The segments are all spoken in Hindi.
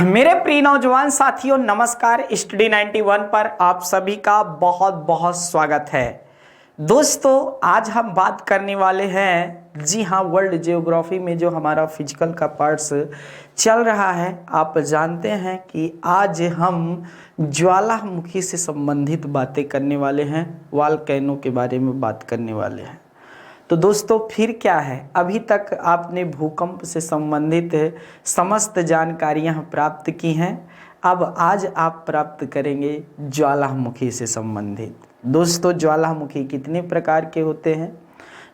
मेरे प्रिय नौजवान साथियों, नमस्कार। स्टडी 91 पर आप सभी का बहुत बहुत स्वागत है। दोस्तों, आज हम बात करने वाले हैं, जी हाँ, वर्ल्ड जियोग्राफी में जो हमारा फिजिकल का पार्ट्स चल रहा है। आप जानते हैं कि आज हम ज्वालामुखी से संबंधित बातें करने वाले हैं, वॉल्केनो के बारे में बात करने वाले हैं। तो दोस्तों, फिर क्या है, अभी तक आपने भूकंप से संबंधित समस्त जानकारियां प्राप्त की हैं। अब आज आप प्राप्त करेंगे ज्वालामुखी से संबंधित। दोस्तों, ज्वालामुखी कितने प्रकार के होते हैं?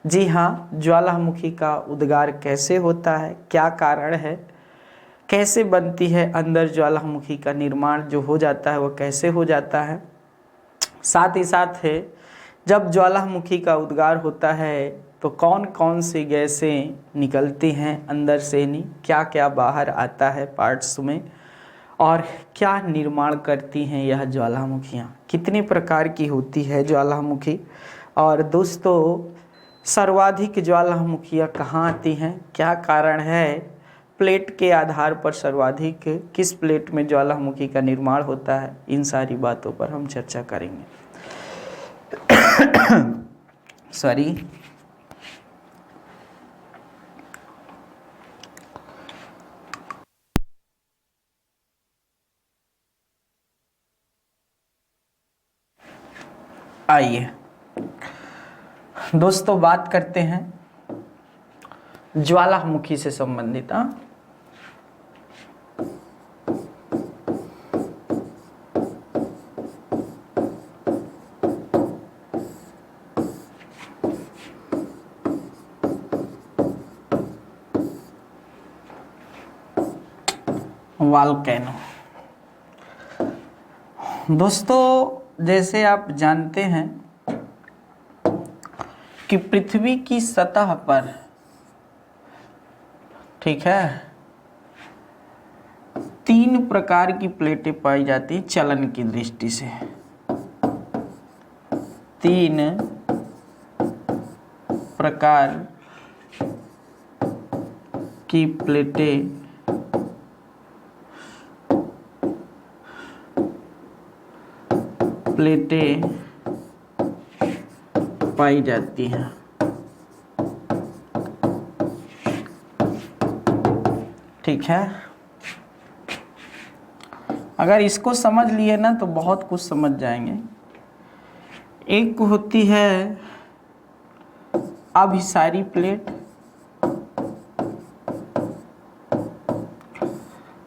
जी हाँ, ज्वालामुखी का उद्गार कैसे होता है, क्या कारण है, कैसे बनती है, अंदर ज्वालामुखी का निर्माण जो हो जाता है वो कैसे हो जाता है, साथ ही साथ है जब ज्वालामुखी का उद्गार होता है तो कौन कौन सी गैसें निकलती हैं अंदर से, नहीं क्या क्या बाहर आता है पार्ट्स में, और क्या निर्माण करती हैं यह ज्वालामुखियाँ, कितने प्रकार की होती है ज्वालामुखी। और दोस्तों, सर्वाधिक ज्वालामुखियाँ कहाँ आती हैं, क्या कारण है, प्लेट के आधार पर सर्वाधिक किस प्लेट में ज्वालामुखी का निर्माण होता है, इन सारी बातों पर हम चर्चा करेंगे। सॉरी, आइए दोस्तों बात करते हैं ज्वालामुखी से संबंधित। वॉल्केनो। दोस्तों, जैसे आप जानते हैं कि पृथ्वी की सतह पर, ठीक है, 3 प्रकार की प्लेटें पाई जाती हैं चलन की दृष्टि से। 3 प्रकार की प्लेटें पाई जाती हैं। ठीक है, अगर इसको समझ लिए ना तो बहुत कुछ समझ जाएंगे। एक होती है अभिसारी प्लेट,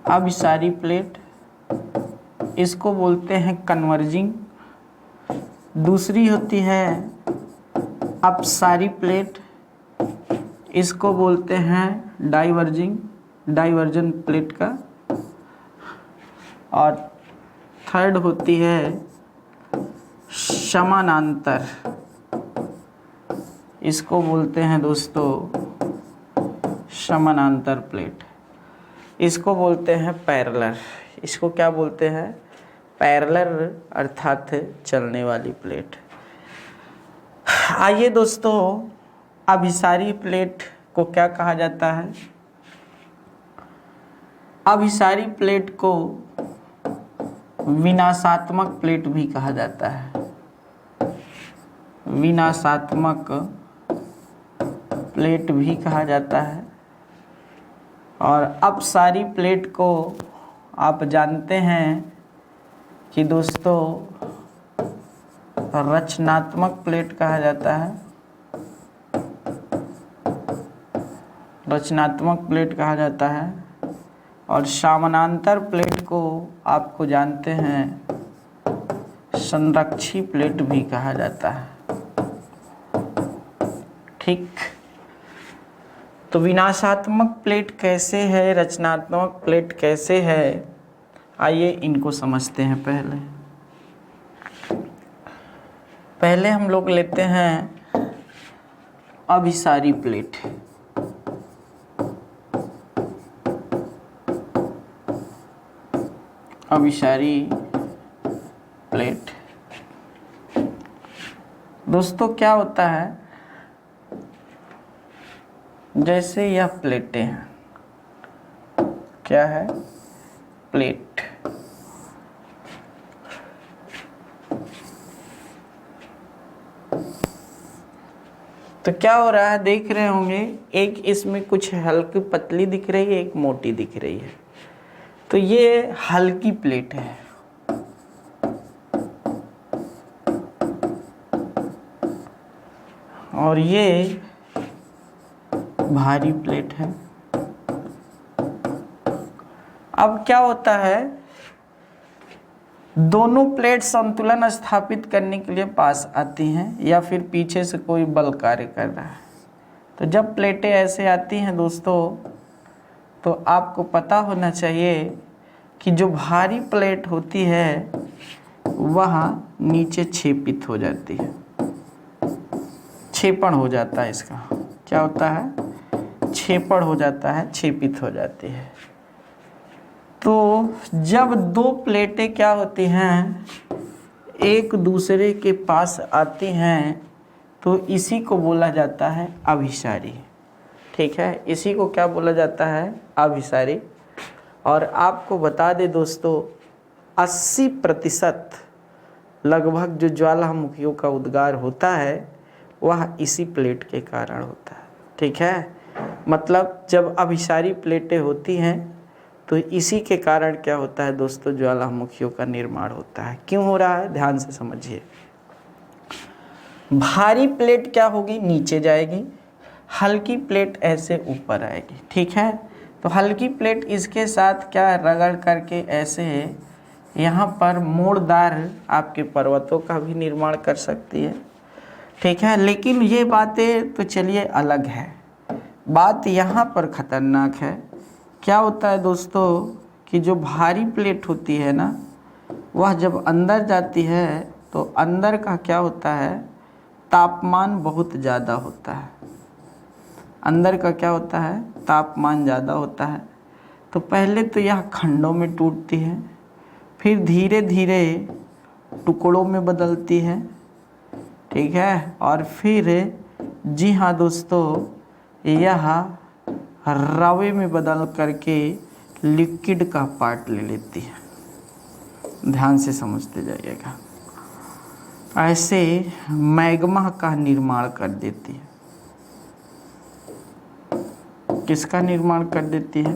अभिसारी प्लेट, इसको बोलते हैं कन्वर्जिंग। दूसरी होती है अपसारी प्लेट, इसको बोलते हैं डाइवर्जिंग, डाइवर्जन प्लेट का। और थर्ड होती है समानांतर, इसको बोलते हैं दोस्तों समानांतर प्लेट, इसको बोलते हैं पैरेलल। इसको क्या बोलते हैं? पैरेलल, अर्थात चलने वाली प्लेट। आइए दोस्तों, अभिसारी प्लेट को क्या कहा जाता है? अभिसारी प्लेट को विनाशात्मक प्लेट भी कहा जाता है। विनाशात्मक प्लेट भी कहा जाता है। और अपसारी प्लेट को आप जानते हैं कि दोस्तों रचनात्मक प्लेट कहा जाता है। रचनात्मक प्लेट कहा जाता है। और समानांतर प्लेट को आपको जानते हैं संरक्षी प्लेट भी कहा जाता है। ठीक, तो विनाशात्मक प्लेट कैसे है, रचनात्मक प्लेट कैसे है, आइए इनको समझते हैं। पहले हम लोग लेते हैं अभिसारी प्लेट। अभिसारी प्लेट दोस्तों क्या होता है, जैसे यह प्लेटें हैं, क्या है, प्लेट। तो क्या हो रहा है देख रहे होंगे, एक इसमें कुछ हल्की पतली दिख रही है, एक मोटी दिख रही है। तो ये हल्की प्लेट है और ये भारी प्लेट है। अब क्या होता है, दोनों प्लेट संतुलन स्थापित करने के लिए पास आती हैं या फिर पीछे से कोई बल कार्य कर रहा है। तो जब प्लेटें ऐसे आती हैं दोस्तों, तो आपको पता होना चाहिए कि जो भारी प्लेट होती है वह नीचे छेपित हो जाती है, छेपण हो जाता है। इसका क्या होता है, छेपण हो जाता है, छेपित हो जाती है। तो जब दो प्लेटें क्या होती हैं, एक दूसरे के पास आती हैं, तो इसी को बोला जाता है अभिसारी। ठीक है, इसी को क्या बोला जाता है, अभिसारी। और आपको बता दें दोस्तों, 80% लगभग जो ज्वालामुखियों का उद्गार होता है वह इसी प्लेट के कारण होता है। ठीक है, मतलब जब अभिसारी प्लेटें होती हैं तो इसी के कारण क्या होता है दोस्तों, ज्वालामुखियों का निर्माण होता है। क्यों हो रहा है, ध्यान से समझिए। भारी प्लेट क्या होगी, नीचे जाएगी, हल्की प्लेट ऐसे ऊपर आएगी। ठीक है, तो हल्की प्लेट इसके साथ क्या रगड़ करके ऐसे यहाँ पर मोड़दार आपके पर्वतों का भी निर्माण कर सकती है। ठीक है, लेकिन ये बातें तो चलिए अलग है। बात यहाँ पर खतरनाक है। क्या होता है दोस्तों कि जो भारी प्लेट होती है ना, वह जब अंदर जाती है तो अंदर का क्या होता है, तापमान बहुत ज़्यादा होता है। अंदर का क्या होता है, तापमान ज़्यादा होता है। तो पहले तो यह खंडों में टूटती है, फिर धीरे धीरे टुकड़ों में बदलती है। ठीक है, और फिर जी हाँ दोस्तों, यह रवे में बदल करके लिक्विड का पार्ट ले लेती है। ध्यान से समझते जाइएगा। ऐसे मैग्मा का निर्माण कर देती है। किसका निर्माण कर देती है,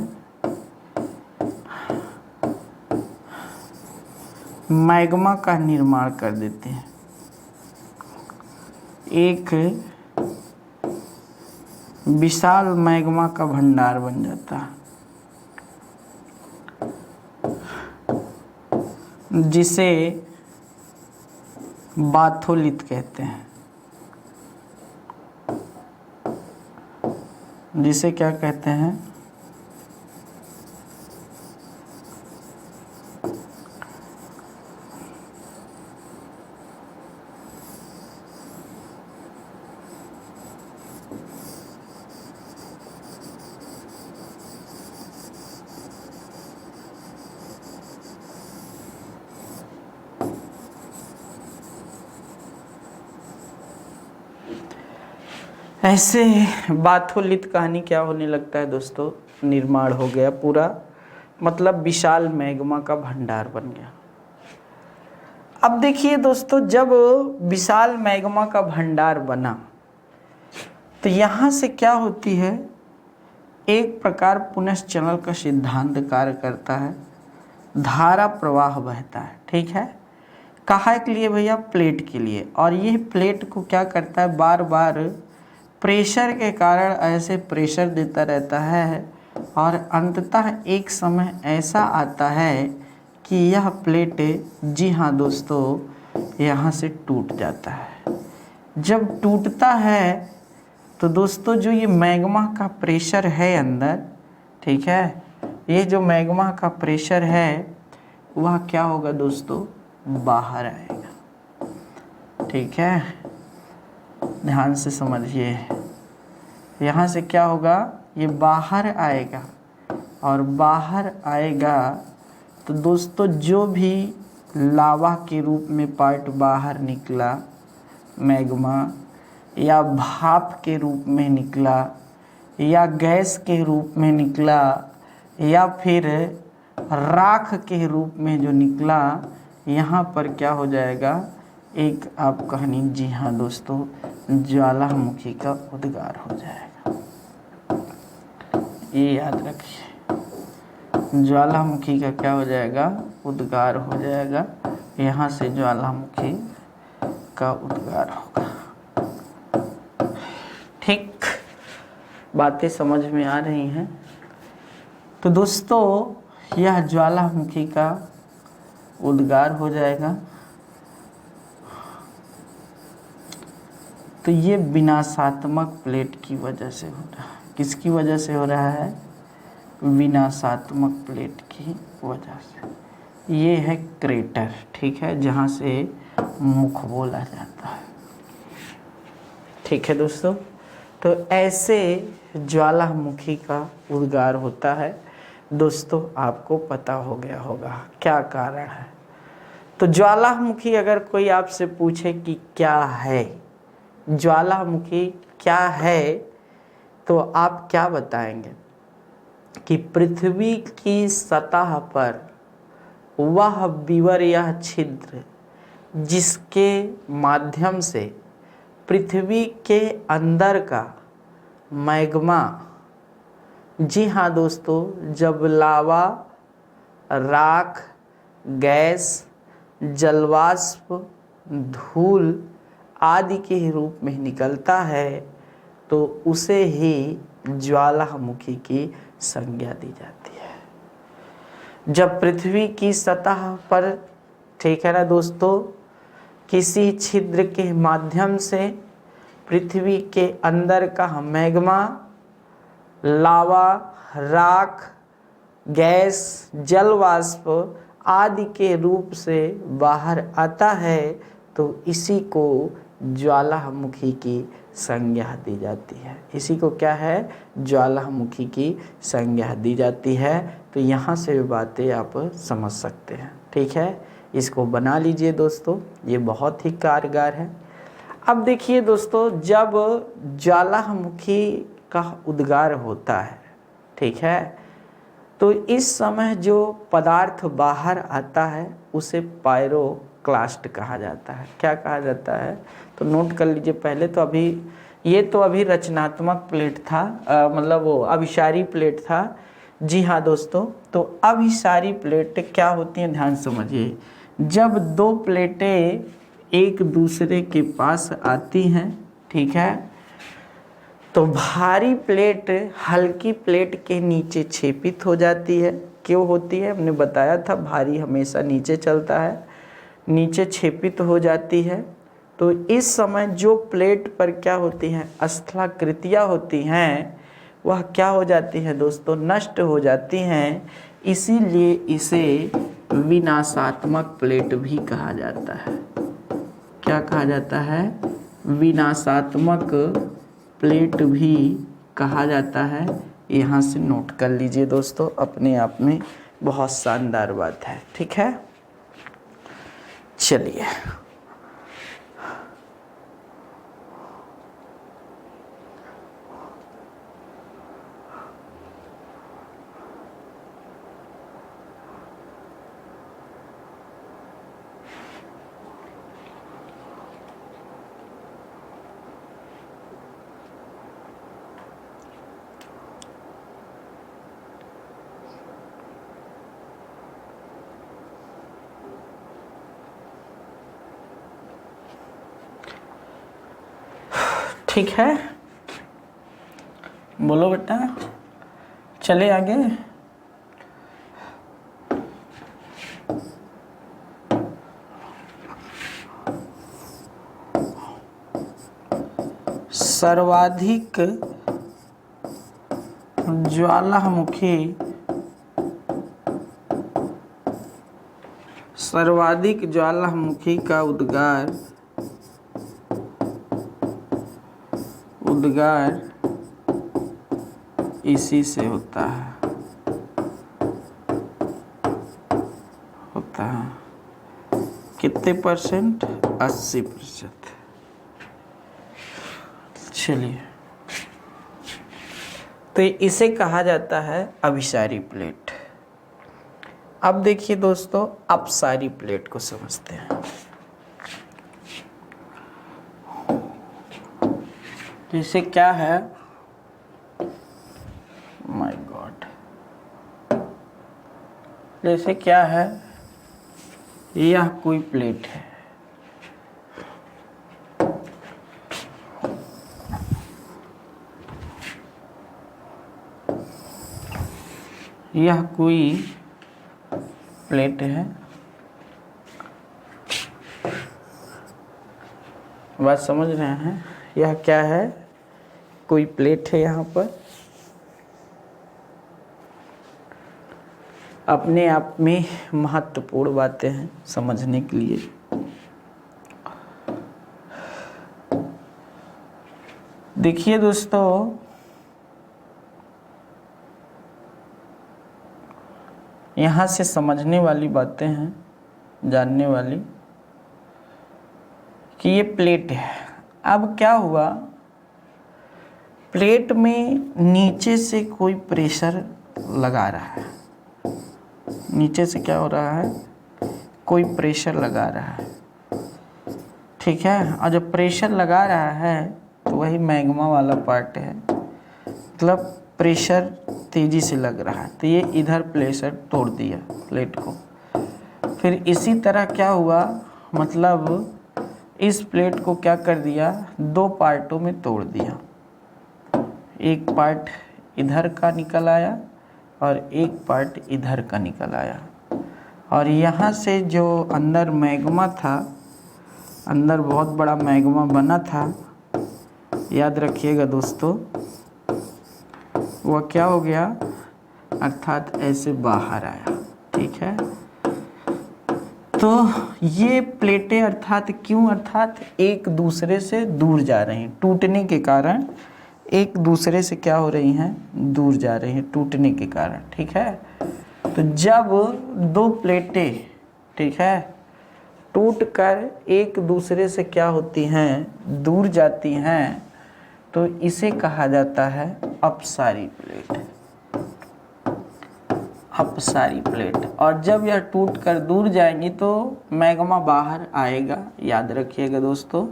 मैग्मा का निर्माण कर देती है। एक विशाल मैग्मा का भंडार बन जाता है, जिसे बाथोलिथ कहते हैं। जिसे क्या कहते हैं, ऐसे बाथोलिथ कहानी क्या होने लगता है दोस्तों, निर्माण हो गया पूरा, मतलब विशाल मैग्मा का भंडार बन गया। अब देखिए दोस्तों, जब विशाल मैग्मा का भंडार बना तो यहाँ से क्या होती है, एक प्रकार पुनश्चलन का सिद्धांत कार्य करता है, धारा प्रवाह बहता है। ठीक है, काहे के लिए भैया, प्लेट के लिए। और ये प्लेट को क्या करता है, बार बार प्रेशर के कारण ऐसे प्रेशर देता रहता है, और अंततः एक समय ऐसा आता है कि यह प्लेट, जी हाँ दोस्तों, यहाँ से टूट जाता है। जब टूटता है तो दोस्तों जो ये मैग्मा का प्रेशर है अंदर, ठीक है, ये जो मैग्मा का प्रेशर है वह क्या होगा दोस्तों, बाहर आएगा। ठीक है, ध्यान से समझिए। यहाँ से क्या होगा, ये बाहर आएगा, और बाहर आएगा तो दोस्तों जो भी लावा के रूप में पार्ट बाहर निकला, मैग्मा, या भाप के रूप में निकला, या गैस के रूप में निकला, या फिर राख के रूप में जो निकला, यहाँ पर क्या हो जाएगा, एक आप कहानी, जी हाँ दोस्तों, ज्वालामुखी का उद्गार हो जाएगा। ये याद रखिए, ज्वालामुखी का क्या हो जाएगा, उद्गार हो जाएगा। यहाँ से ज्वालामुखी का उद्गार होगा। ठीक, बातें समझ में आ रही हैं। तो दोस्तों यह ज्वालामुखी का उद्गार हो जाएगा। तो ये विनाशात्मक प्लेट की वजह से हो रहा है। किसकी वजह से हो रहा है, विनाशात्मक प्लेट की वजह से। ये है क्रेटर, ठीक है, जहाँ से मुख बोला जाता है। ठीक है दोस्तों, तो ऐसे ज्वालामुखी का उद्गार होता है। दोस्तों आपको पता हो गया होगा क्या कारण है। तो ज्वालामुखी अगर कोई आपसे पूछे कि क्या है, ज्वालामुखी क्या है, तो आप क्या बताएंगे कि पृथ्वी की सतह पर वह विवर या छिद्र जिसके माध्यम से पृथ्वी के अंदर का मैग्मा, जी हाँ दोस्तों, जब लावा, राख, गैस, जलवाष्प, धूल आदि के रूप में निकलता है, तो उसे ही ज्वालामुखी की संज्ञा दी जाती है। जब पृथ्वी की सतह पर, ठीक है ना दोस्तों, किसी छिद्र के माध्यम से पृथ्वी के अंदर का मैग्मा, लावा, राख, गैस, जलवाष्प आदि के रूप से बाहर आता है, तो इसी को ज्वालामुखी की संज्ञा दी जाती है। इसी को क्या है, ज्वालामुखी की संज्ञा दी जाती है। तो यहाँ से बातें आप समझ सकते हैं। ठीक है, इसको बना लीजिए दोस्तों, ये बहुत ही कारगर है। अब देखिए दोस्तों, जब ज्वालामुखी का उद्गार होता है, ठीक है, तो इस समय जो पदार्थ बाहर आता है उसे पायरोक्लास्ट कहा जाता है। क्या कहा जाता है, तो नोट कर लीजिए। पहले तो अभी ये तो अभी रचनात्मक प्लेट था, मतलब वो अभिसारी प्लेट था। जी हाँ दोस्तों, तो अभिसारी प्लेट क्या होती हैं, ध्यान समझिए। जब दो प्लेटें एक दूसरे के पास आती हैं, ठीक है, तो भारी प्लेट हल्की प्लेट के नीचे छेपित हो जाती है। क्यों होती है, हमने बताया था, भारी हमेशा नीचे चलता है, नीचे छेपित हो जाती है। तो इस समय जो प्लेट पर क्या होती हैं, स्थलाकृतियाँ होती हैं, वह क्या हो जाती हैं दोस्तों, नष्ट हो जाती हैं। इसीलिए इसे विनाशात्मक प्लेट भी कहा जाता है। क्या कहा जाता है, विनाशात्मक प्लेट भी कहा जाता है। यहाँ से नोट कर लीजिए दोस्तों, अपने आप में बहुत शानदार बात है। ठीक है, चलिए ठीक है, बोलो बेटा, चले आगे। सर्वाधिक ज्वालामुखी, सर्वाधिक ज्वालामुखी का उद्गार इसी से होता है, कितने परसेंट, 80%। चलिए, तो इसे कहा जाता है अभिसारी प्लेट। अब देखिए दोस्तों, अपसारी प्लेट को समझते हैं। जैसे क्या है, माय गॉड, जैसे क्या है, यह कोई प्लेट है, यह कोई प्लेट है। बात समझ रहे हैं? यह क्या है, कोई प्लेट है। यहाँ पर अपने आप में महत्वपूर्ण बातें हैं समझने के लिए। देखिए दोस्तों, यहाँ से समझने वाली बातें हैं, जानने वाली, कि ये प्लेट है। अब क्या हुआ, प्लेट में नीचे से कोई प्रेशर लगा रहा है, नीचे से क्या हो रहा है, कोई प्रेशर लगा रहा है, ठीक है। और जब प्रेशर लगा रहा है तो वही मैग्मा वाला पार्ट है, मतलब प्रेशर तेजी से लग रहा है, तो ये इधर प्रेशर तोड़ दिया प्लेट को। फिर इसी तरह क्या हुआ, मतलब इस प्लेट को क्या कर दिया, दो पार्टों में तोड़ दिया। एक पार्ट इधर का निकल आया और एक पार्ट इधर का निकल आया। और यहाँ से जो अंदर मैग्मा था, अंदर बहुत बड़ा मैग्मा बना था, याद रखिएगा दोस्तों, वह क्या हो गया, अर्थात ऐसे बाहर आया, ठीक है। तो ये प्लेटें अर्थात क्यों, अर्थात एक दूसरे से दूर जा रही हैं, टूटने के कारण एक दूसरे से क्या हो रही हैं, दूर जा रही हैं, टूटने के कारण, ठीक है। तो जब दो प्लेटें, ठीक है, टूटकर एक दूसरे से क्या होती हैं, दूर जाती हैं, तो इसे कहा जाता है अपसारी प्लेट, अपसारी प्लेट। और जब यह टूटकर दूर जाएंगी तो मैग्मा बाहर आएगा, याद रखिएगा दोस्तों,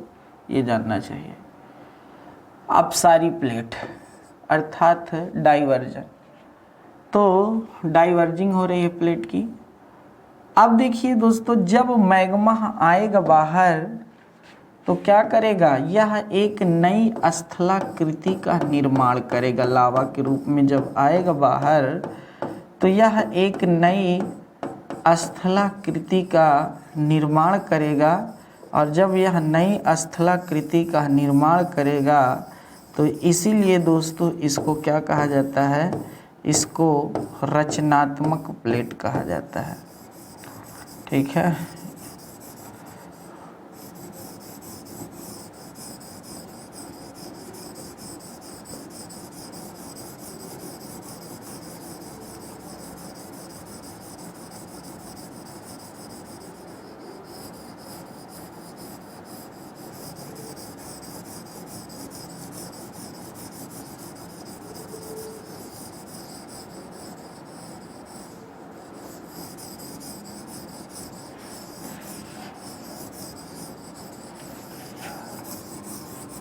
ये जानना चाहिए। अपसारी प्लेट अर्थात डाइवर्जन, तो डाइवर्जिंग हो रही है प्लेट की। अब देखिए दोस्तों, जब मैग्मा आएगा बाहर तो क्या करेगा, यह एक नई स्थलाकृति का निर्माण करेगा। लावा के रूप में जब आएगा बाहर तो यह एक नई स्थलाकृति का निर्माण करेगा। और जब यह नई स्थलाकृति का निर्माण करेगा तो इसीलिए दोस्तों इसको क्या कहा जाता है, इसको रचनात्मक प्लेट कहा जाता है, ठीक है।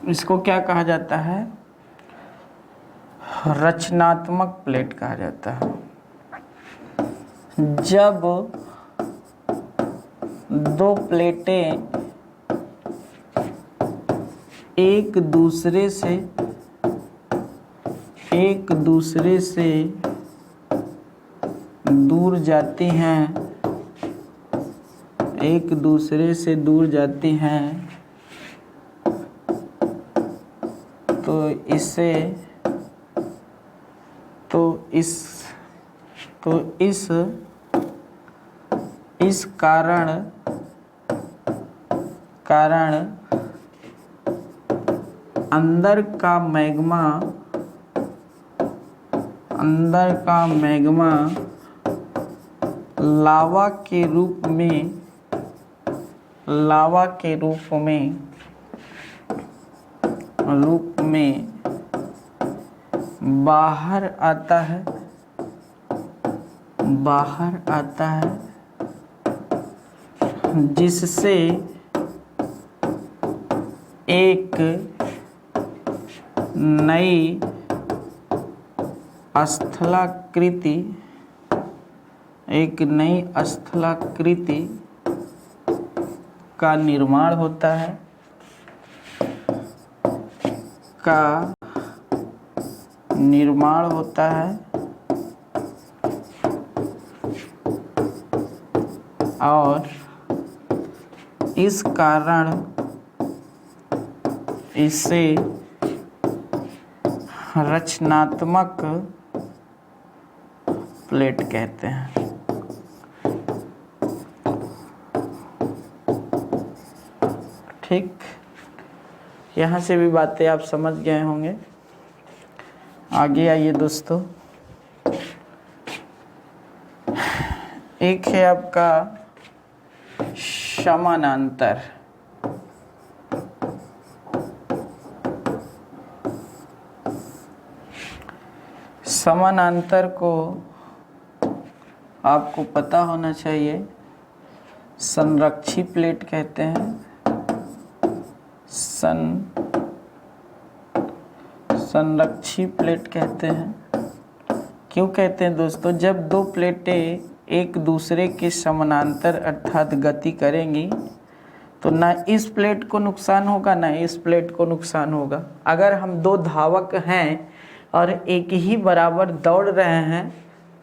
इसको क्या कहा जाता है, रचनात्मक प्लेट कहा जाता है। जब दो प्लेटें एक दूसरे से दूर जाती हैं, एक दूसरे से दूर जाती हैं, तो इससे इस कारण अंदर का मैग्मा लावा के रूप में बाहर आता है, बाहर आता है, जिससे एक नई स्थलाकृति का निर्माण होता है, और इस कारण इसे रचनात्मक प्लेट कहते हैं। ठीक, यहाँ से भी बातें आप समझ गए होंगे। आगे आइए दोस्तों, एक है आपका समानांतर। समानांतर को आपको पता होना चाहिए, संरक्षी प्लेट कहते हैं। संरक्षी प्लेट कहते हैं। क्यों कहते हैं दोस्तों? जब दो प्लेटें एक दूसरे के समानांतर अर्थात गति करेंगी तो ना इस प्लेट को नुकसान होगा ना इस प्लेट को नुकसान होगा। अगर हम दो धावक हैं और एक ही बराबर दौड़ रहे हैं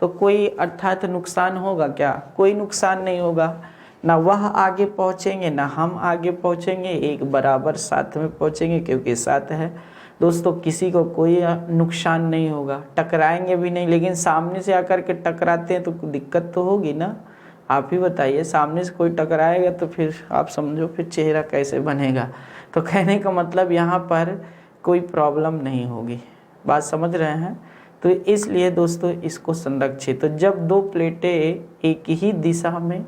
तो कोई अर्थात नुकसान होगा क्या? कोई नुकसान नहीं होगा। ना वह आगे पहुंचेंगे ना हम आगे पहुंचेंगे, एक बराबर साथ में पहुंचेंगे क्योंकि साथ है। दोस्तों किसी को कोई नुकसान नहीं होगा, टकराएंगे भी नहीं। लेकिन सामने से आकर के टकराते हैं तो दिक्कत तो होगी ना। आप ही बताइए, सामने से कोई टकराएगा तो फिर आप समझो फिर चेहरा कैसे बनेगा। तो कहने का मतलब यहाँ पर कोई प्रॉब्लम नहीं होगी। बात समझ रहे हैं? तो इसलिए दोस्तों इसको संरक्षित। तो जब दो प्लेटें एक ही दिशा में,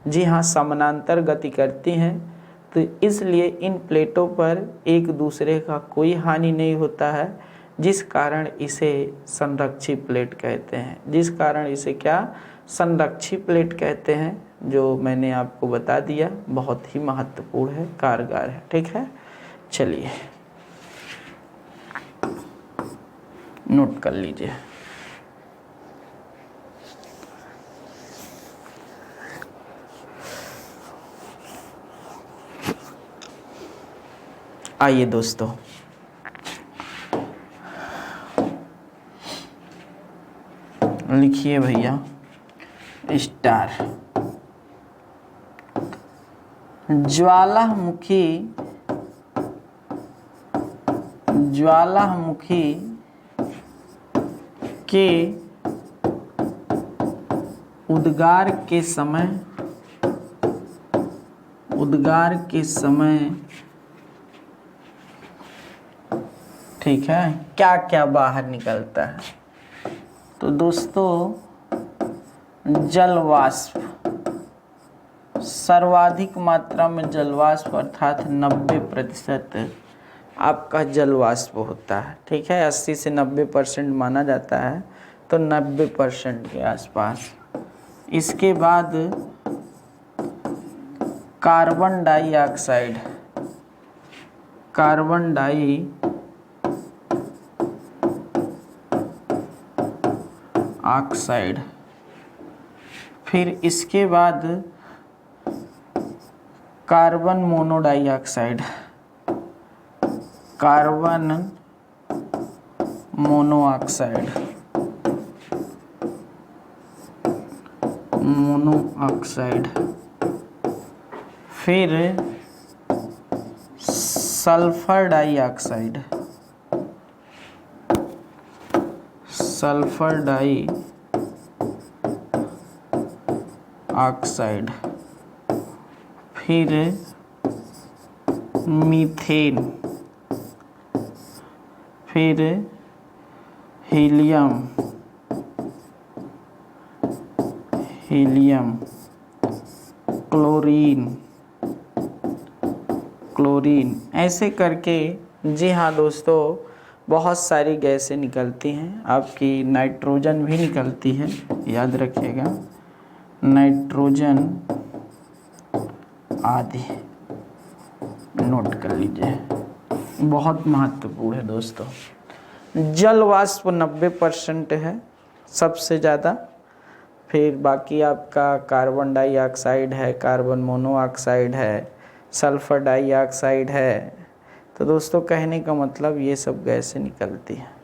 जी हाँ, समानांतर गति करती हैं तो इसलिए इन प्लेटों पर एक दूसरे का कोई हानि नहीं होता है, जिस कारण इसे संरक्षी प्लेट कहते हैं। जिस कारण इसे क्या संरक्षी प्लेट कहते हैं, जो मैंने आपको बता दिया, बहुत ही महत्वपूर्ण है, कारगर है। ठीक है, चलिए नोट कर लीजिए। आइए दोस्तों, लिखिए भैया स्टार। ज्वालामुखी के उद्गार के समय ठीक है क्या क्या बाहर निकलता है? तो दोस्तों जलवाष्प, सर्वाधिक मात्रा में जलवाष्प अर्थात 90% आपका जलवाष्प होता है। ठीक है, 80 से 90% माना जाता है, तो 90% के आसपास। इसके बाद कार्बन डाइऑक्साइड, फिर इसके बाद कार्बन मोनोऑक्साइड, फिर सल्फर डाइऑक्साइड, फिर मीथेन, फिर हीलियम, क्लोरीन, ऐसे करके जी हाँ दोस्तों बहुत सारी गैसें निकलती हैं। आपकी नाइट्रोजन भी निकलती है, याद रखिएगा, नाइट्रोजन आदि नोट कर लीजिए, बहुत महत्वपूर्ण है दोस्तों। जल वाष्प 90% है सबसे ज़्यादा, फिर बाकी आपका कार्बन डाइऑक्साइड है, कार्बन मोनोऑक्साइड है, सल्फर डाइऑक्साइड है। तो दोस्तों कहने का मतलब ये सब गैसें निकलती हैं।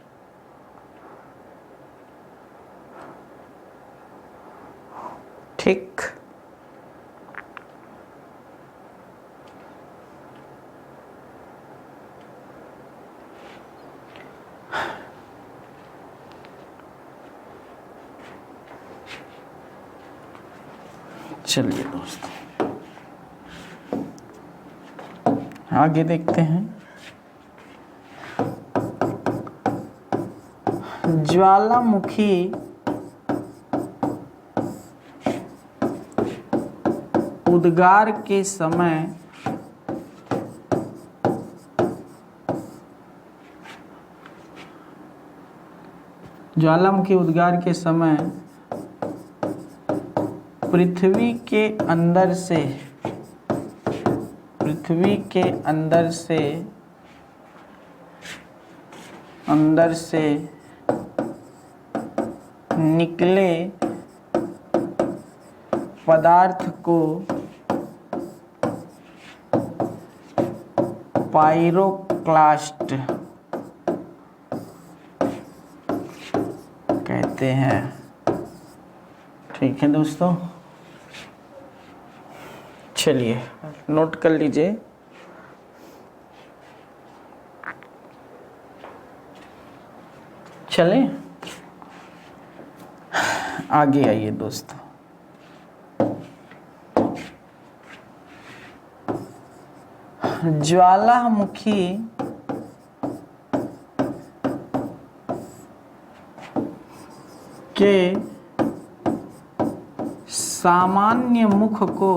ठीक, चलिए दोस्तों आगे देखते हैं। ज्वालामुखी उद्गार के समय ज्वालामुखी उद्गार के समय पृथ्वी के अंदर से निकले पदार्थ को पाइरोक्लास्ट कहते हैं। ठीक है दोस्तों, चलिए नोट कर लीजिए। चले आगे आइए दोस्तों। ज्वालामुखी के सामान्य मुख को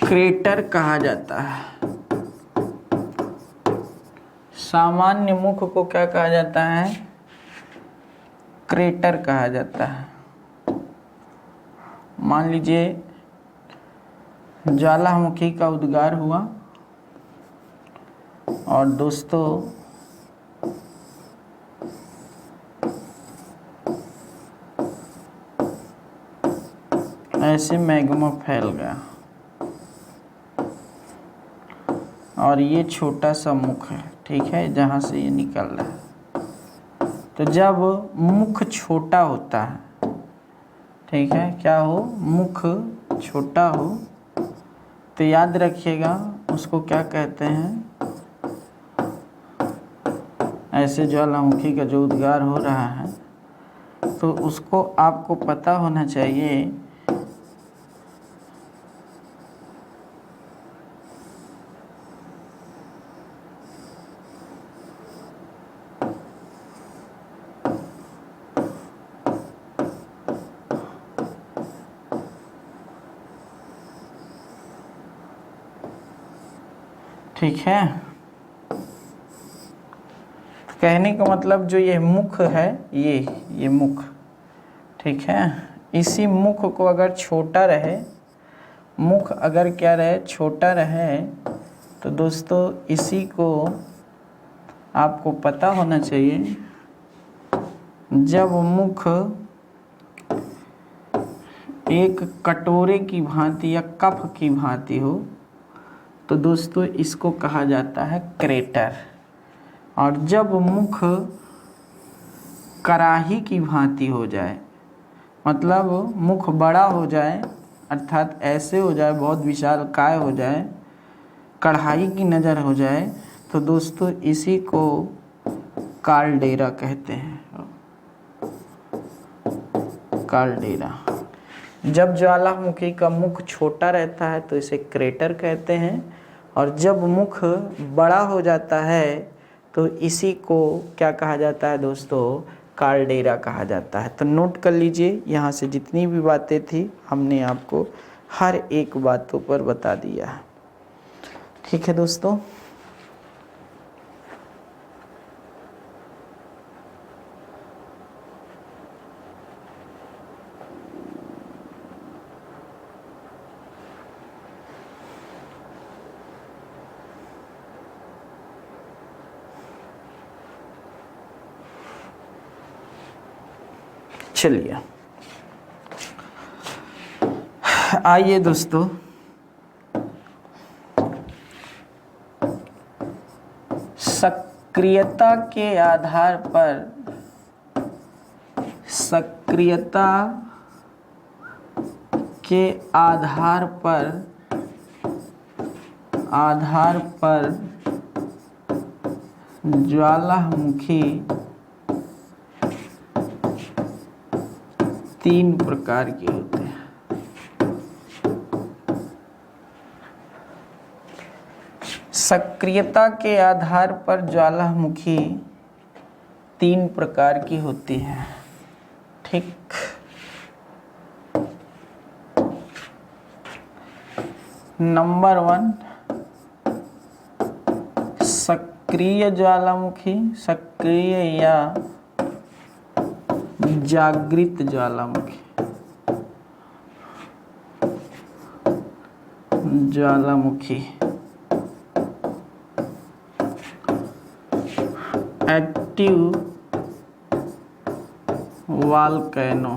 क्रेटर कहा जाता है। सामान्य मुख को क्या कहा जाता है? क्रेटर कहा जाता है। मान लीजिए ज्वालामुखी का उद्गार हुआ और दोस्तों ऐसे मैग्मा फैल गया और ये छोटा सा मुख है, ठीक है, जहाँ से ये निकल रहा है। तो जब मुख छोटा होता है, ठीक है, क्या हो, मुख छोटा हो, तो याद रखिएगा उसको क्या कहते हैं, ऐसे ज्वालामुखी का जो उद्गार हो रहा है तो उसको आपको पता होना चाहिए ठीक है। तो कहने का मतलब जो ये मुख है, ये मुख, ठीक है, इसी मुख को अगर छोटा रहे, मुख अगर क्या रहे, छोटा रहे, तो दोस्तों इसी को आपको पता होना चाहिए, जब मुख एक कटोरे की भांति या कप की भांति हो तो दोस्तों इसको कहा जाता है क्रेटर। और जब मुख कढ़ाई की भांति हो जाए, मतलब मुख बड़ा हो जाए, अर्थात ऐसे हो जाए, बहुत विशालकाय हो जाए, कढ़ाई की नज़र हो जाए, तो दोस्तों इसी को कालडेरा कहते हैं। कालडेरा। जब ज्वालामुखी का मुख छोटा रहता है तो इसे क्रेटर कहते हैं, और जब मुख बड़ा हो जाता है तो इसी को क्या कहा जाता है दोस्तों, कार्डेरा कहा जाता है। तो नोट कर लीजिए, यहाँ से जितनी भी बातें थी हमने आपको हर एक बातों पर बता दिया है। ठीक है दोस्तों, चलिए आइए दोस्तों, सक्रियता के आधार पर ज्वालामुखी 3 प्रकार के होते हैं। सक्रियता के आधार पर ज्वालामुखी 3 प्रकार की होती है। ठीक, नंबर 1 सक्रिय ज्वालामुखी, सक्रिय या जागृत ज्वालामुखी। Active volcano.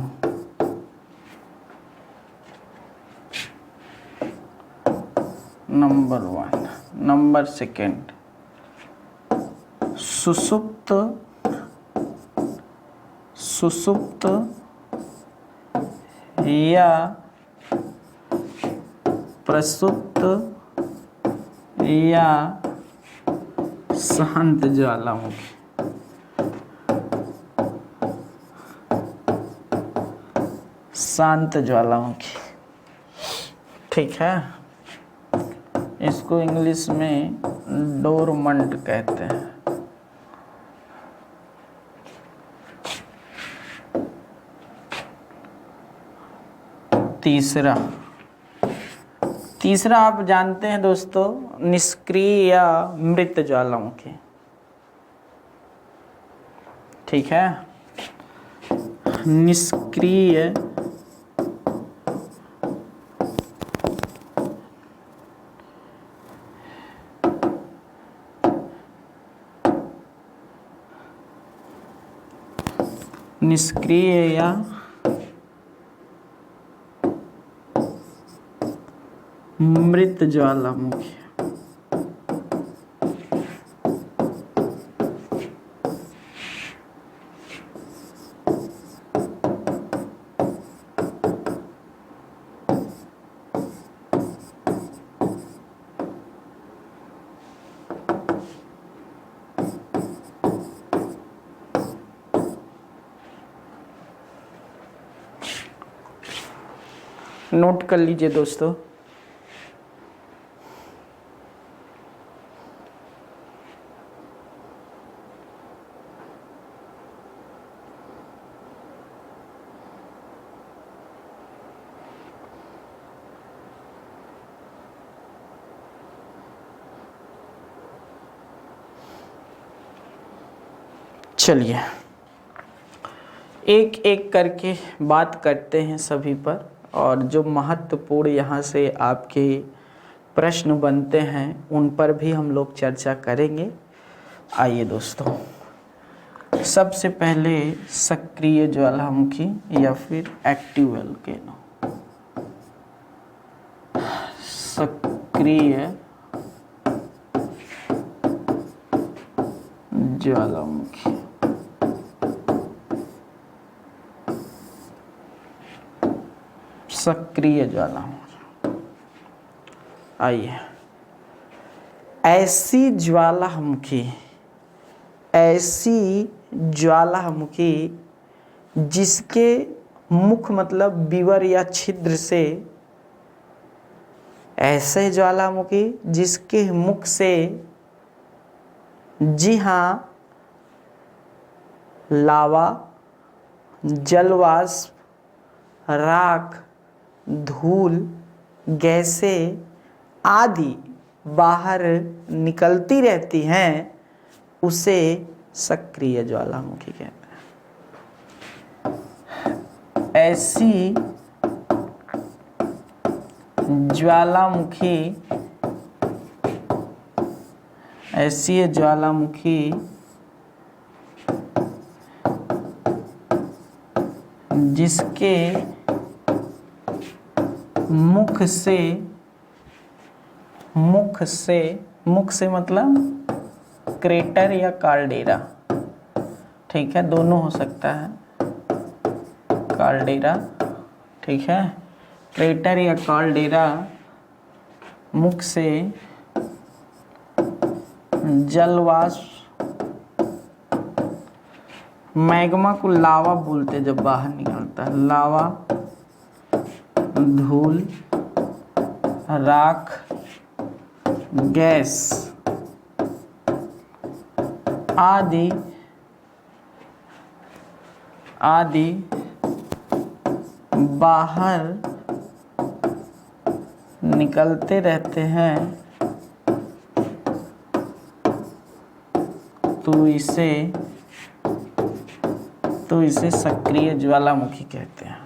नंबर 1। नंबर 2 सुसुप्त या प्रसुप्त या शांत ज्वालामुखी। शांत ज्वालामुखी, ठीक है, इसको इंग्लिश में डोरमंट कहते हैं। तीसरा आप जानते हैं दोस्तों, निष्क्रिय या मृत ज्वालामुखी। ठीक है, निष्क्रिय या मृत ज्वालामुखी। नोट कर लीजिए दोस्तों, चलिए एक एक करके बात करते हैं सभी पर, और जो महत्वपूर्ण यहाँ से आपके प्रश्न बनते हैं उन पर भी हम लोग चर्चा करेंगे। आइए दोस्तों, सबसे पहले सक्रिय ज्वालामुखी या फिर एक्टिव वोल्केनो। सक्रिय ज्वालामुखी, सक्रिय ज्वालामुखी। आइए, ऐसी ज्वालामुखी जिसके मुख मतलब विवर या छिद्र से, ऐसे ज्वालामुखी जिसके मुख से, जी हाँ, लावा जलवाष्प, राख, धूल, गैसें आदि बाहर निकलती रहती हैं, उसे सक्रिय ज्वालामुखी कहते हैं। ऐसी ज्वालामुखी जिसके मुख से मतलब क्रेटर या कार्डेरा, ठीक है, दोनों हो सकता है, कार्डेरा, ठीक है, क्रेटर या कार्डेरा, मुख से जलवाष्प, मैग्मा को लावा बोलते जब बाहर निकलता है, लावा, धूल, राख, गैस आदि बाहर निकलते रहते हैं, तो इसे सक्रिय ज्वालामुखी कहते हैं।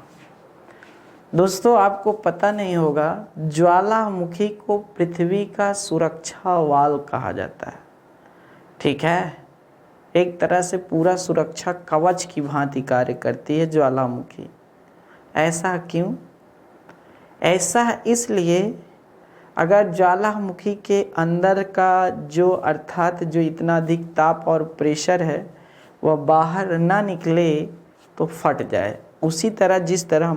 दोस्तों, आपको पता नहीं होगा, ज्वालामुखी को पृथ्वी का सुरक्षा वाल कहा जाता है, ठीक है। एक तरह से पूरा सुरक्षा कवच की भांति कार्य करती है ज्वालामुखी। ऐसा क्यों? ऐसा इसलिए, अगर ज्वालामुखी के अंदर का जो अर्थात जो इतना अधिक ताप और प्रेशर है वह बाहर ना निकले तो फट जाए। उसी तरह जिस तरह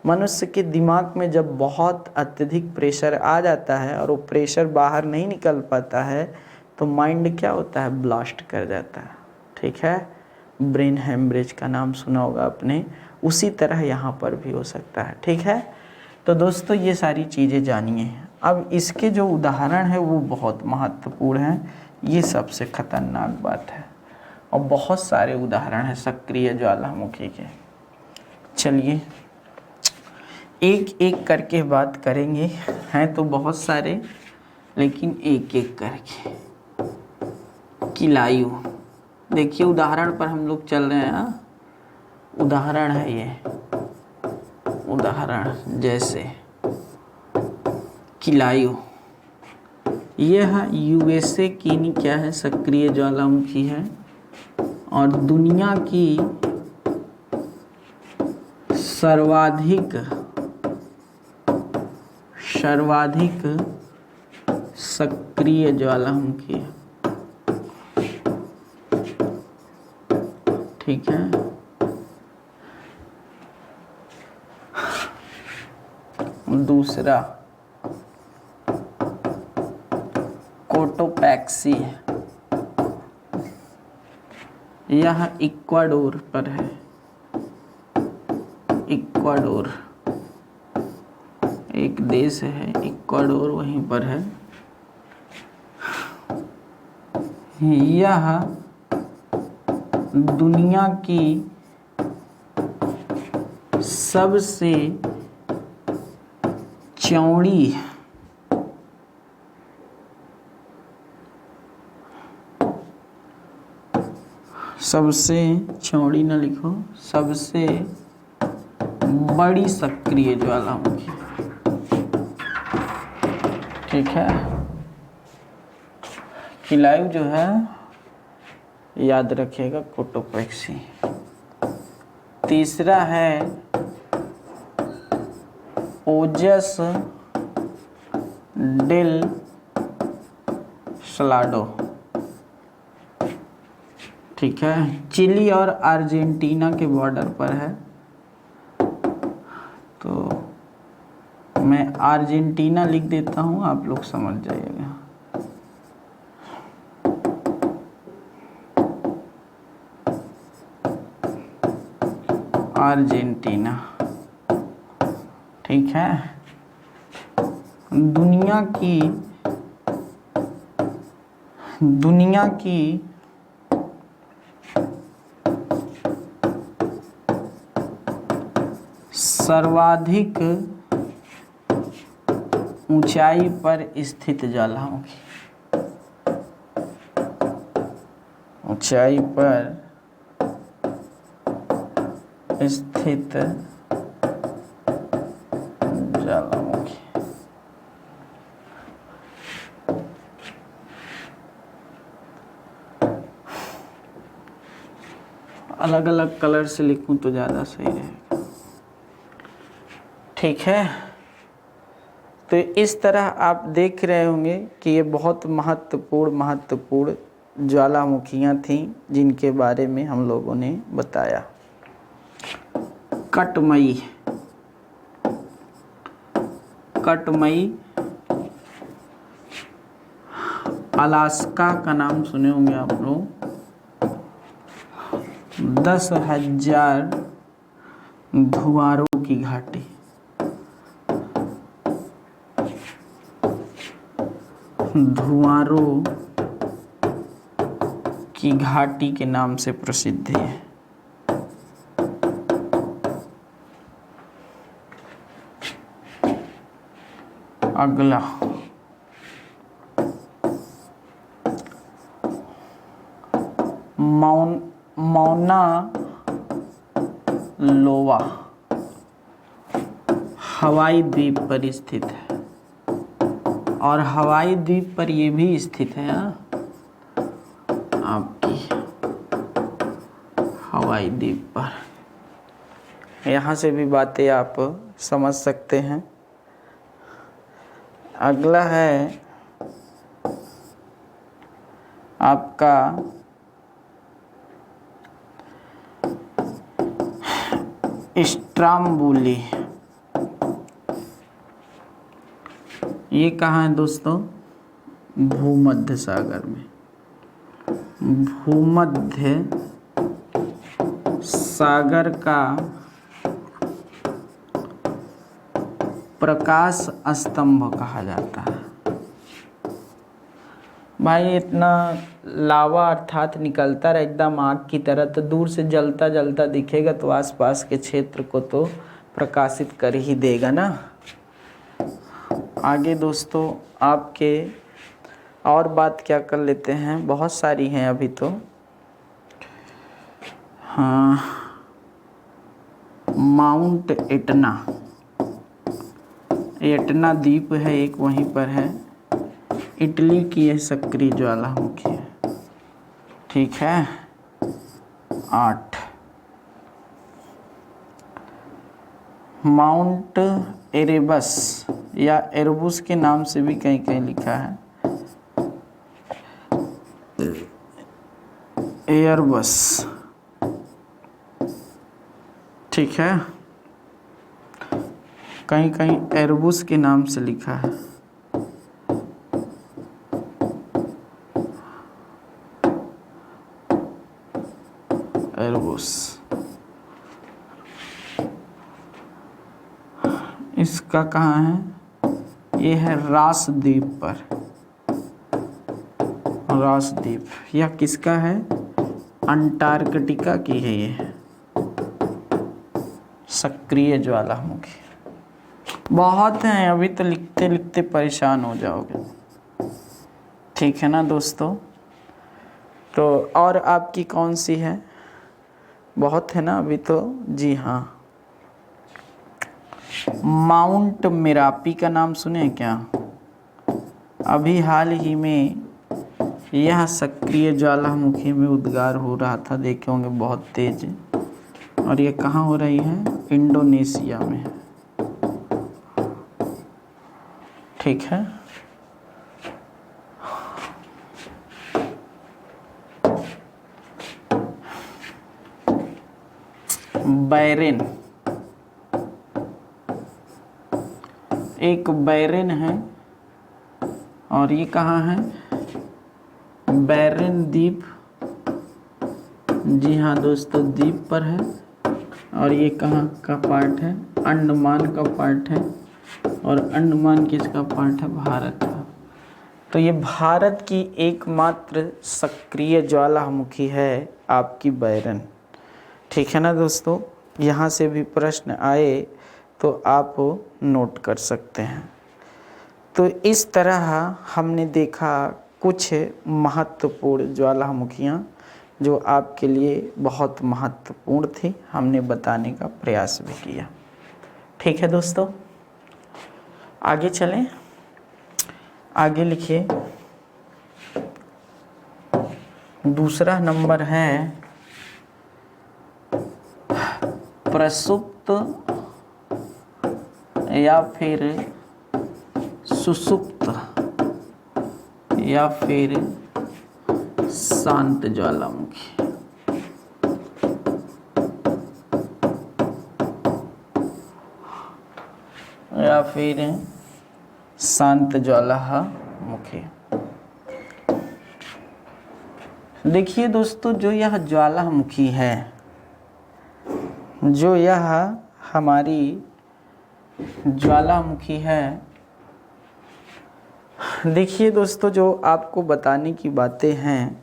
मनुष्य के दिमाग में जब बहुत अत्यधिक प्रेशर आ जाता है और वो प्रेशर बाहर नहीं निकल पाता है तो माइंड क्या होता है, ब्लास्ट कर जाता है, ठीक है। ब्रेन हेमरेज का नाम सुना होगा आपने, उसी तरह यहाँ पर भी हो सकता है, ठीक है। तो दोस्तों, ये सारी चीज़ें जानिए। अब इसके जो उदाहरण है वो बहुत महत्वपूर्ण हैं, ये सबसे खतरनाक बात है, और बहुत सारे उदाहरण हैं सक्रिय ज्वालामुखी के। चलिए एक एक करके बात करेंगे, हैं तो बहुत सारे, लेकिन एक एक करके। किलायु, देखिए उदाहरण पर हम लोग चल रहे हैं। उदाहरण है ये, उदाहरण जैसे किलायु, यह यूएसए की क्या है, सक्रिय ज्वालामुखी है, और दुनिया की सर्वाधिक सक्रिय ज्वालामुखी है, ठीक है। दूसरा कोटोपैक्सी है, यह इक्वाडोर पर है, इक्वाडोर एक देश है, इक्वाडोर वहीं पर है। यह दुनिया की सबसे चौड़ी न लिखो, सबसे बड़ी सक्रिय ज्वालामुखी, ठीक है। किलायु जो है याद रखिएगा, कोटोपैक्सी। तीसरा है ओजस डेल सलाडो, ठीक है, चिली और अर्जेंटीना के बॉर्डर पर है। तो मैं अर्जेंटीना लिख देता हूँ, आप लोग समझ जाइएगा। अर्जेंटीना, ठीक है। दुनिया की सर्वाधिक ऊंचाई पर स्थित ज्वालामुखी। ऊंचाई पर स्थित ज्वालामुखी। अलग अलग कलर से लिखूं तो ज़्यादा सही रहेगा। ठीक है, तो इस तरह आप देख रहे होंगे कि ये बहुत महत्वपूर्ण ज्वालामुखियाँ थीं जिनके बारे में हम लोगों ने बताया। कटमई अलास्का का नाम सुने होंगे आप लोग। 10,000 धुआरों की घाटी। धुआरों की घाटी के नाम से प्रसिद्ध है। अगला मौना लोआ हवाई द्वीप पर स्थित है। और हवाई द्वीप पर ये भी स्थित है आपकी हवाई द्वीप पर। यहाँ से भी बातें आप समझ सकते हैं। अगला है आपका स्ट्राम्बुली। ये कहाँ है दोस्तों? भूमध्य सागर में। भूमध्य सागर का प्रकाश स्तंभ कहा जाता है। भाई इतना लावा अर्थात निकलता रहे एकदम आग की तरह, तो दूर से जलता जलता दिखेगा तो आसपास के क्षेत्र को तो प्रकाशित कर ही देगा ना। आगे दोस्तों आपके और बात क्या कर लेते हैं, बहुत सारी हैं अभी तो। हाँ, माउंट एटना। एटना द्वीप है एक, वहीं पर है। इटली की यह सक्रिय ज्वालामुखी है। ठीक है। 8 माउंट एरेबस या एरबुस के नाम से भी कहीं कहीं लिखा है। एयरबस। ठीक है, कहीं कहीं एरबुस के नाम से लिखा है। एरबुस। इसका कहाँ है? ये है रास द्वीप पर। रास द्वीप यह किसका है? अंटार्कटिका की है ये सक्रिय ज्वालामुखी। बहुत हैं, अभी तो लिखते लिखते परेशान हो जाओगे। ठीक है ना दोस्तों? तो और आपकी कौन सी है? बहुत है ना अभी तो। जी हाँ, माउंट मेरापी का नाम सुने क्या? अभी हाल ही में यह सक्रिय ज्वालामुखी में उद्गार हो रहा था, देखे होंगे बहुत तेज। और ये कहाँ हो रही है? इंडोनेशिया में। ठीक है। बैरेन। एक बैरेन है और ये कहाँ है? बैरेन द्वीप। जी हाँ दोस्तों, द्वीप पर है। और ये कहाँ का पार्ट है? अंडमान का पार्ट है। और अंडमान किसका पार्ट है? भारत का। तो ये भारत की एकमात्र सक्रिय ज्वालामुखी है आपकी बैरन। ठीक है ना दोस्तों? यहाँ से भी प्रश्न आए तो आप नोट कर सकते हैं। तो इस तरह हमने देखा कुछ महत्वपूर्ण ज्वालामुखियाँ जो आपके लिए बहुत महत्वपूर्ण थी, हमने बताने का प्रयास भी किया। ठीक है दोस्तों, आगे चलें। आगे लिखिए, दूसरा नंबर है प्रसुप्त या फिर सुसुप्त या फिर शांत ज्वालामुखी। या फिर शांत ज्वालामुखी। देखिए दोस्तों, जो यह ज्वालामुखी है, जो यह हमारी ज्वालामुखी है, देखिए दोस्तों, जो आपको बताने की बातें हैं,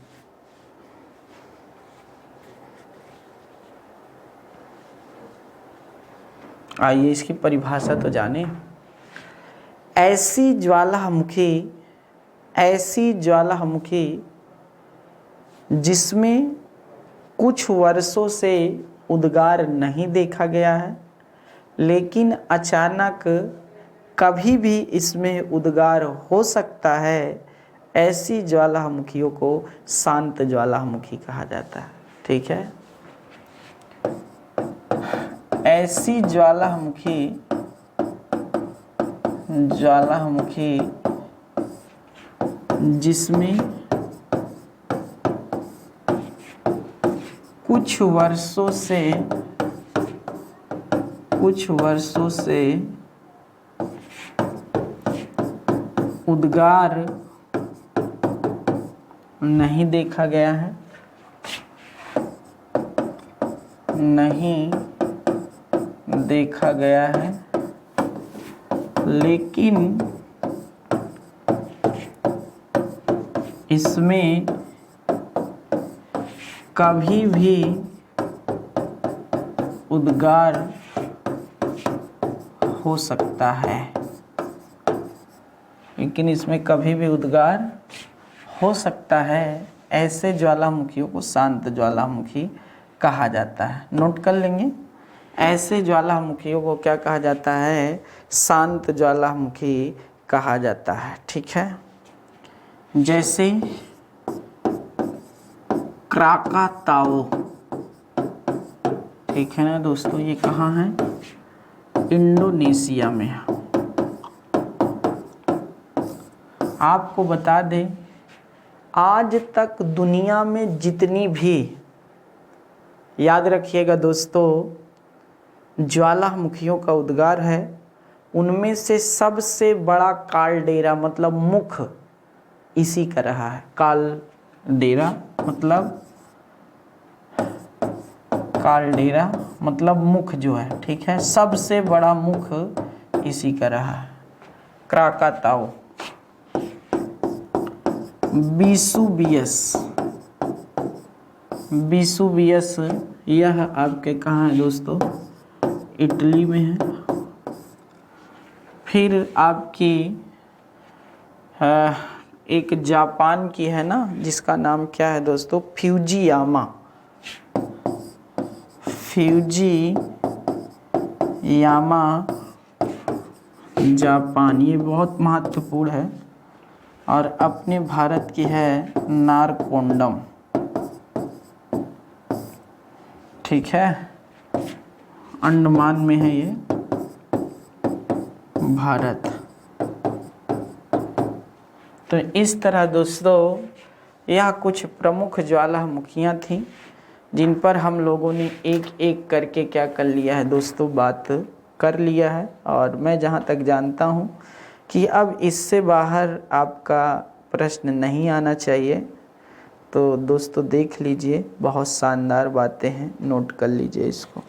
आइए इसकी परिभाषा तो जाने। ऐसी ज्वालामुखी जिसमें कुछ वर्षों से उद्गार नहीं देखा गया है, लेकिन अचानक कभी भी इसमें उद्गार हो सकता है, ऐसी ज्वालामुखियों को शांत ज्वालामुखी कहा जाता है। ठीक है, ऐसी ज्वालामुखी जिसमें कुछ वर्षों से उद्गार नहीं देखा गया है, लेकिन इसमें कभी भी उद्गार हो सकता है, ऐसे ज्वालामुखियों को शांत ज्वालामुखी कहा जाता है। नोट कर लेंगे, ऐसे ज्वालामुखियों को क्या कहा जाता है? शांत ज्वालामुखी कहा जाता है। ठीक है, जैसे क्राकाताओ। ठीक है ना दोस्तों, ये कहाँ है? इंडोनेशिया में। आपको बता दें, आज तक दुनिया में जितनी भी, याद रखिएगा दोस्तों, ज्वालामुखियों का उद्गार है, उनमें से सबसे बड़ा कालडेरा मतलब मुख इसी का रहा है। कालडेरा मतलब मुख जो है, ठीक है, सबसे बड़ा मुख इसी का रहा है, क्राकाताओ। विसुवियस यह आपके कहाँ है दोस्तों? इटली में है। फिर आपकी एक जापान की है ना, जिसका नाम क्या है दोस्तों? फ्यूजियामा जापान, ये बहुत महत्वपूर्ण है। और अपने भारत की है नारकोंडम। ठीक है, अंडमान में है ये भारत। तो इस तरह दोस्तों, यह कुछ प्रमुख ज्वालामुखियाँ थीं जिन पर हम लोगों ने एक एक करके क्या कर लिया है दोस्तों? बात कर लिया है। और मैं जहाँ तक जानता हूँ कि अब इससे बाहर आपका प्रश्न नहीं आना चाहिए। तो दोस्तों देख लीजिए, बहुत शानदार बातें हैं, नोट कर लीजिए इसको।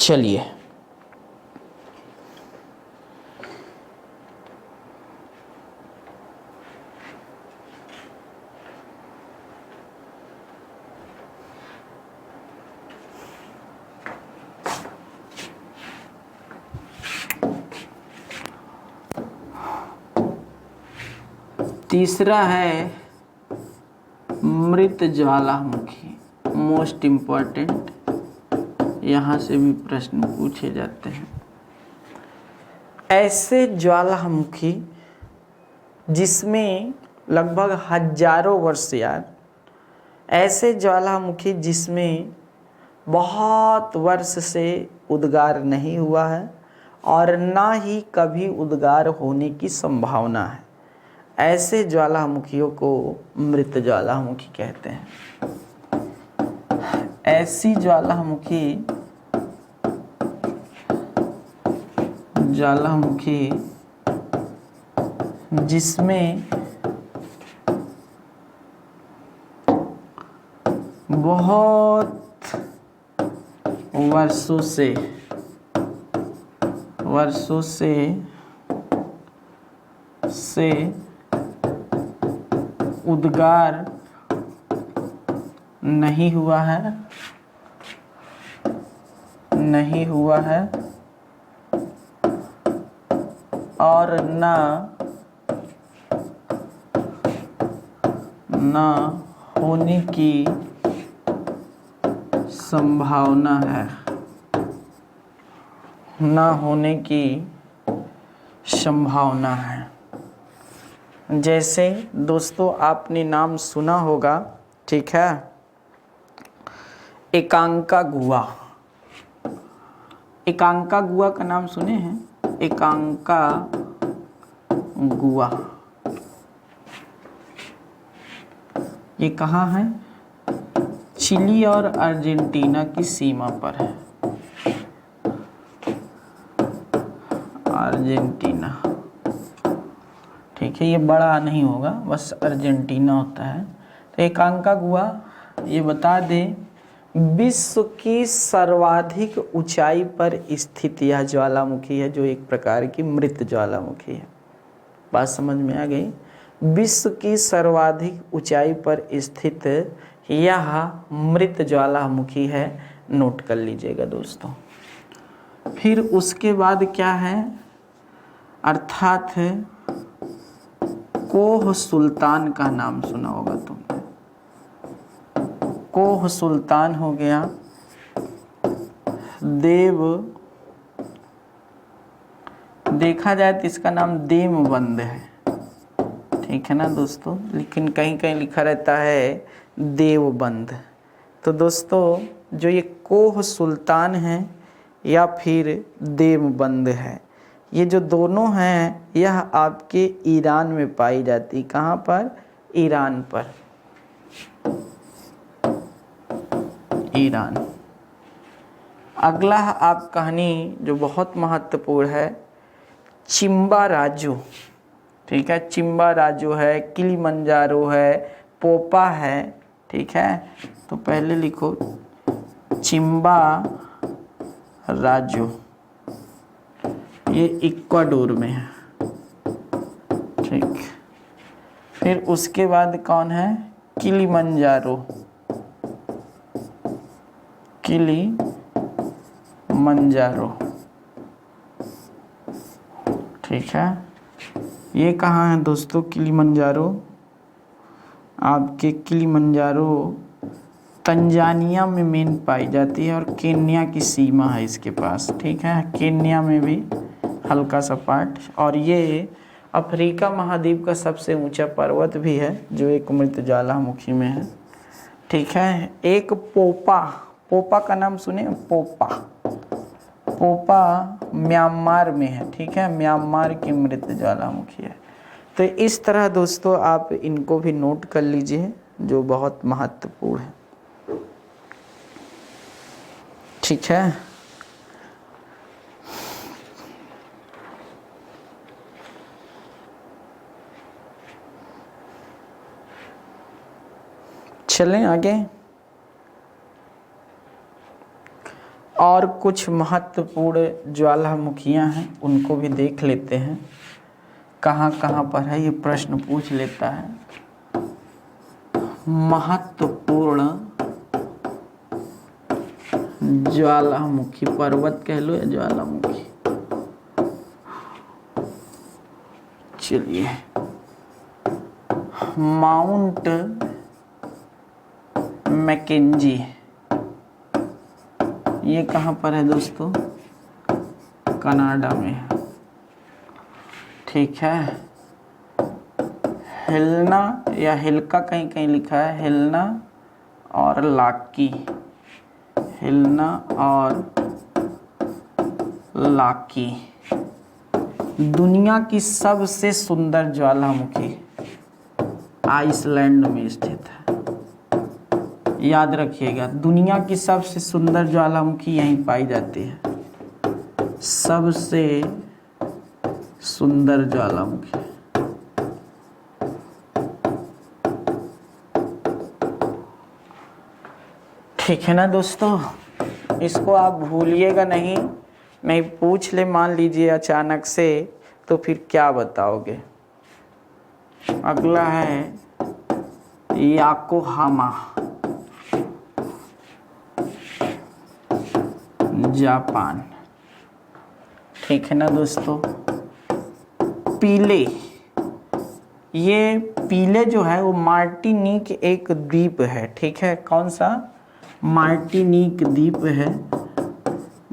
चलिए, तीसरा है मृत ज्वालामुखी, मोस्ट इम्पॉर्टेंट, यहाँ से भी प्रश्न पूछे जाते हैं। ऐसे ज्वालामुखी जिसमें लगभग हजारों वर्ष, यार ऐसे ज्वालामुखी जिसमें बहुत वर्ष से उद्गार नहीं हुआ है और ना ही कभी उद्गार होने की संभावना है, ऐसे ज्वालामुखियों को मृत ज्वालामुखी कहते हैं। ऐसी ज्वालामुखी जिसमें बहुत वर्षों से उद्गार नहीं हुआ है और ना होने की संभावना है, जैसे दोस्तों आपने नाम सुना होगा, ठीक है, एकांका गुहा का नाम सुने हैं? एकांका गुहा ये कहाँ है? चिली और अर्जेंटीना की सीमा पर है। अर्जेंटीना, ठीक है, ये बड़ा नहीं होगा, बस अर्जेंटीना होता है। तो एकांका गुहा ये बता दें, विश्व की सर्वाधिक ऊंचाई पर स्थित यह ज्वालामुखी है, जो एक प्रकार की मृत ज्वालामुखी है। बात समझ में आ गई? विश्व की सर्वाधिक ऊंचाई पर स्थित यह मृत ज्वालामुखी है, नोट कर लीजिएगा दोस्तों। फिर उसके बाद क्या है, अर्थात कोह सुल्तान का नाम सुना होगा तुमने। कोह सुल्तान हो गया, देखा जाए तो इसका नाम देवबंद है, ठीक है ना दोस्तों, लेकिन कहीं कहीं लिखा रहता है देवबंद। तो दोस्तों जो ये कोह सुल्तान है या फिर देवबंद है, ये जो दोनों हैं यह आपके ईरान में पाई जाती। कहाँ पर? ईरान पर, ईरान। अगला आप कहानी जो बहुत महत्वपूर्ण है, चिम्बा राजू, ठीक है, चिम्बा राजू है, किलिमंजारो है, पोपा है, ठीक है। तो पहले लिखो चिम्बा राजू, ये इक्वाडोर में है, ठीक। फिर उसके बाद कौन है? किलिमंजारो, किलिमंजारो, ठीक है। ये कहाँ है दोस्तों? किलिमंजारो आपके किलिमंजारो तंजानिया में मेन पाई जाती है और केन्या की सीमा है इसके पास, ठीक है, केन्या में भी हल्का सा पार्ट। और ये अफ्रीका महाद्वीप का सबसे ऊंचा पर्वत भी है, जो एक मृत ज्वालामुखी में है, ठीक है। एक पोपा का नाम सुने? पोपा म्यांमार में है, ठीक है, म्यांमार की मृत ज्वालामुखी है। तो इस तरह दोस्तों आप इनको भी नोट कर लीजिए, जो बहुत महत्वपूर्ण है, ठीक है। चलें आगे। और कुछ महत्वपूर्ण ज्वालामुखियां हैं, उनको भी देख लेते हैं कहाँ कहाँ पर है। ये प्रश्न पूछ लेता है महत्वपूर्ण ज्वालामुखी, पर्वत कह लो या ज्वालामुखी। चलिए, माउंट मैकेंजी, ये कहाँ पर है दोस्तों? कनाडा में। ठीक है। हेलना या हिल्का कहीं कहीं लिखा है, हेलना और लाकी, हेलना और लाकी दुनिया की सबसे सुंदर ज्वालामुखी आइसलैंड में स्थित है। याद रखिएगा, दुनिया की सबसे सुंदर ज्वालामुखी यहीं पाई जाती है। सबसे सुंदर ज्वालामुखी। ठीक है ना दोस्तों, इसको आप भूलिएगा नहीं पूछ ले मान लीजिए अचानक से, तो फिर क्या बताओगे। अगला है याकोहामा, जापान। ठीक है ना दोस्तों। पीले, ये पीले जो है वो मार्टिनिक एक द्वीप है। ठीक है, कौन सा? मार्टिनिक द्वीप है,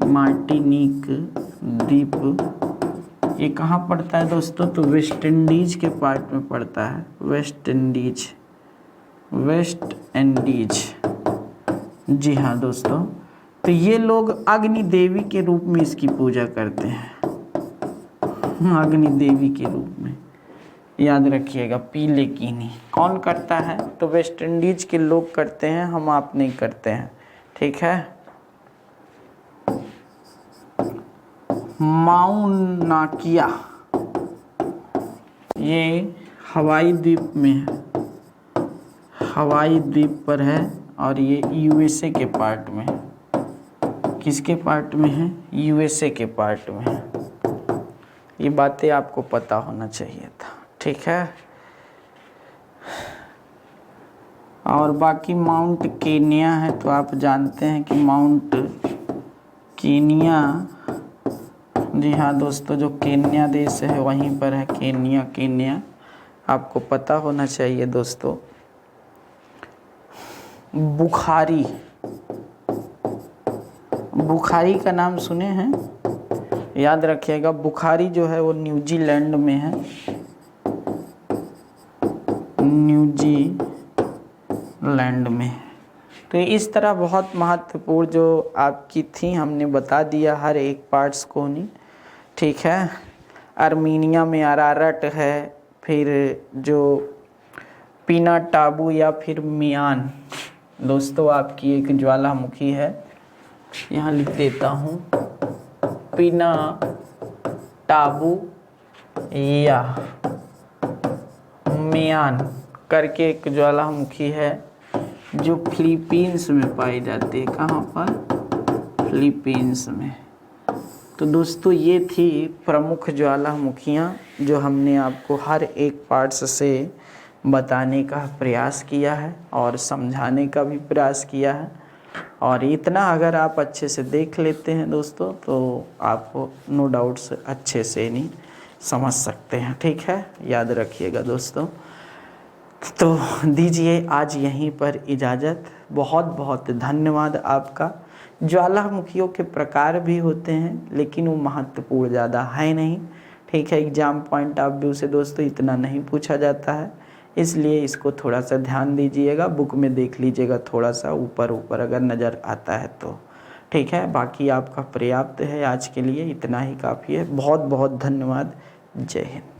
मार्टिनिक द्वीप। ये कहाँ पड़ता है दोस्तों? तो वेस्ट इंडीज के पार्ट में पड़ता है। West Indies, West Indies. जी हाँ दोस्तों, तो ये लोग अग्नि देवी के रूप में इसकी पूजा करते हैं, अग्नि देवी के रूप में। याद रखिएगा, पीले कीनी कौन करता है? तो वेस्ट इंडीज के लोग करते हैं, हम आप नहीं करते हैं। ठीक है। माउना किया, ये हवाई द्वीप में है, हवाई द्वीप पर है और ये यूएसए के पार्ट में है। किसके पार्ट में है? यूएसए के पार्ट में है। ये बातें आपको पता होना चाहिए था। ठीक है। और बाकी माउंट केनिया है, तो आप जानते हैं कि माउंट केनिया, जी हाँ दोस्तों, जो केन्या देश है वहीं पर है केनिया। केनिया आपको पता होना चाहिए दोस्तों। बुखारी, बुखारी का नाम सुने हैं? याद रखिएगा, बुखारी जो है वो न्यूजीलैंड में है, न्यूजीलैंड में। तो इस तरह बहुत महत्वपूर्ण जो आपकी थी हमने बता दिया हर एक पार्ट्स को नहीं। ठीक है। आर्मीनिया में अरारट है, फिर जो पिनाटाबू या फिर मियान दोस्तों आपकी एक ज्वालामुखी है, यहाँ लिख देता हूँ, पिनाटाबू या मियान करके एक ज्वालामुखी है जो फिलीपींस में पाई जाती है। कहाँ पर? फिलीपींस में। तो दोस्तों ये थी प्रमुख ज्वालामुखियाँ जो हमने आपको हर एक पार्ट्स से बताने का प्रयास किया है और समझाने का भी प्रयास किया है। और इतना अगर आप अच्छे से देख लेते हैं दोस्तों, तो आप नो डाउट्स अच्छे से नहीं समझ सकते हैं। ठीक है, याद रखिएगा दोस्तों। तो दीजिए आज यहीं पर इजाज़त। बहुत बहुत धन्यवाद आपका। ज्वालामुखियों के प्रकार भी होते हैं, लेकिन वो महत्वपूर्ण ज़्यादा है नहीं। ठीक है, एग्जाम पॉइंट ऑफ व्यू से दोस्तों इतना नहीं पूछा जाता है, इसलिए इसको थोड़ा सा ध्यान दीजिएगा। बुक में देख लीजिएगा, थोड़ा सा ऊपर ऊपर अगर नज़र आता है तो। ठीक है, बाकी आपका पर्याप्त है। आज के लिए इतना ही काफ़ी है। बहुत बहुत धन्यवाद। जय हिंद।